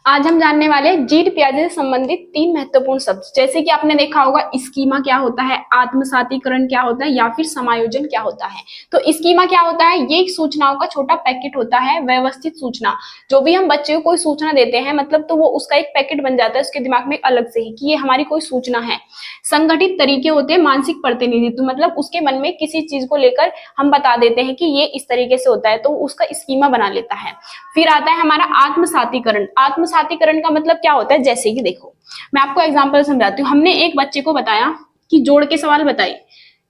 आज हम जानने वाले हैं जीड पियाजे से संबंधित 3 महत्वपूर्ण शब्द। जैसे कि आपने देखा होगा स्कीमा क्या होता है, आत्मसातीकरण क्या होता है या फिर समायोजन क्या होता है। तो स्कीमा क्या होता है, ये एक सूचनाओं का छोटा पैकेट होता है, व्यवस्थित सूचना। जो भी हम बच्चे को कोई सूचना देते हैं मतलब तो वो उसका एक पैकेट बन जाता है उसके दिमाग में अलग से ही कि ये हमारी कोई सूचना है। संगठित तरीके होते हैं, मानसिक प्रतिनिधित्व मतलब उसके मन में किसी चीज को लेकर हम बता देते हैं कि ये इस तरीके से होता है तो उसका स्कीमा बना लेता है। फिर आता है हमारा आत्मसातीकरण। आत्मसातीकरण का मतलब क्या होता है, जैसे कि देखो मैं आपको एग्जांपल समझाती हूँ। हमने एक बच्चे को बताया कि जोड़ के सवाल बताइए,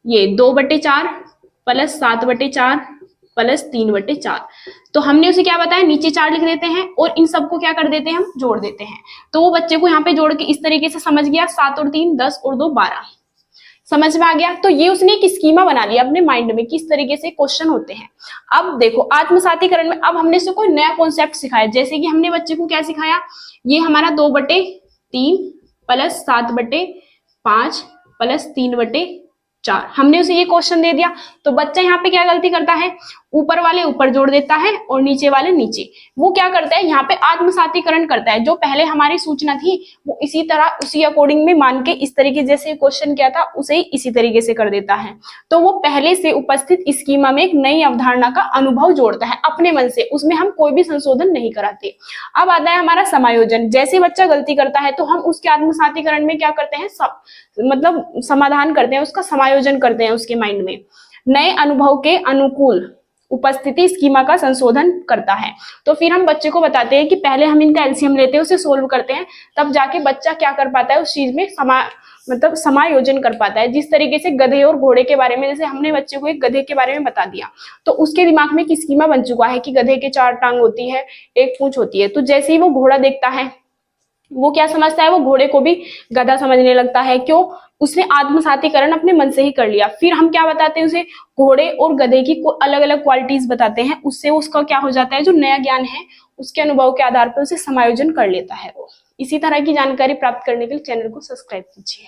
ये 2/4 प्लस 7/4 प्लस 3/4। तो हमने उसे क्या बताया, नीचे 4 लिख देते हैं और इन सबको क्या कर देते हैं, हम जोड़ देते हैं। तो वो बच्चे को यहाँ पे जोड़ के इस तरीके से समझ गया, 7 और 3 10 और 2 12 समझ में आ गया। तो ये उसने एक स्कीमा बना लिया अपने माइंड में किस तरीके से क्वेश्चन होते हैं। अब देखो आत्मसातीकरण में अब हमने इसे कोई नया कॉन्सेप्ट सिखाया। जैसे कि हमने बच्चे को क्या सिखाया, ये हमारा 2/3 प्लस 7/5 प्लस 3/4 हमने उसे ये क्वेश्चन दे दिया। तो बच्चा यहाँ पे क्या गलती करता है, ऊपर वाले ऊपर जोड़ देता है और नीचे वाले नीचे। वो क्या करता है, यहाँ पे आत्मसातीकरण करता है। जो पहले हमारी सूचना थी वो इसी तरह उसी अकॉर्डिंग में मान के इस तरीके जैसे क्वेश्चन किया था उसे ही इसी तरीके से कर देता है। तो वो पहले से उपस्थित स्कीमा में एक नई अवधारणा का अनुभव जोड़ता है अपने मन से, उसमें हम कोई भी संशोधन नहीं कराते। अब आता है हमारा समायोजन। जैसे बच्चा गलती करता है तो हम उसके आत्मसातीकरण में क्या करते हैं, मतलब समाधान करते हैं, उसका समायोजन करते हैं उसके माइंड में। नए अनुभव के अनुकूल उपस्थिति स्कीमा का संशोधन करता है। तो फिर हम बच्चे को बताते हैं कि पहले हम इनका एलसीएम लेते हैं, उसे सोल्व करते हैं, तब जाके बच्चा क्या कर पाता है, उस चीज में मतलब समायोजन कर पाता है। जिस तरीके से गधे और घोड़े के बारे में, जैसे हमने बच्चे को एक गधे के बारे में बता दिया तो उसके दिमाग में एक स्कीमा बन चुका है कि गधे के 4 टांग होती है, 1 पूंछ होती है। तो जैसे ही वो घोड़ा देखता है वो क्या समझता है, वो घोड़े को भी गधा समझने लगता है। क्यों, उसने आत्मसातीकरण अपने मन से ही कर लिया। फिर हम क्या बताते हैं उसे, घोड़े और गधे की अलग अलग क्वालिटीज बताते हैं। उससे उसका क्या हो जाता है, जो नया ज्ञान है उसके अनुभव के आधार पर उसे समायोजन कर लेता है वो। इसी तरह की जानकारी प्राप्त करने के लिए चैनल को सब्सक्राइब कीजिए।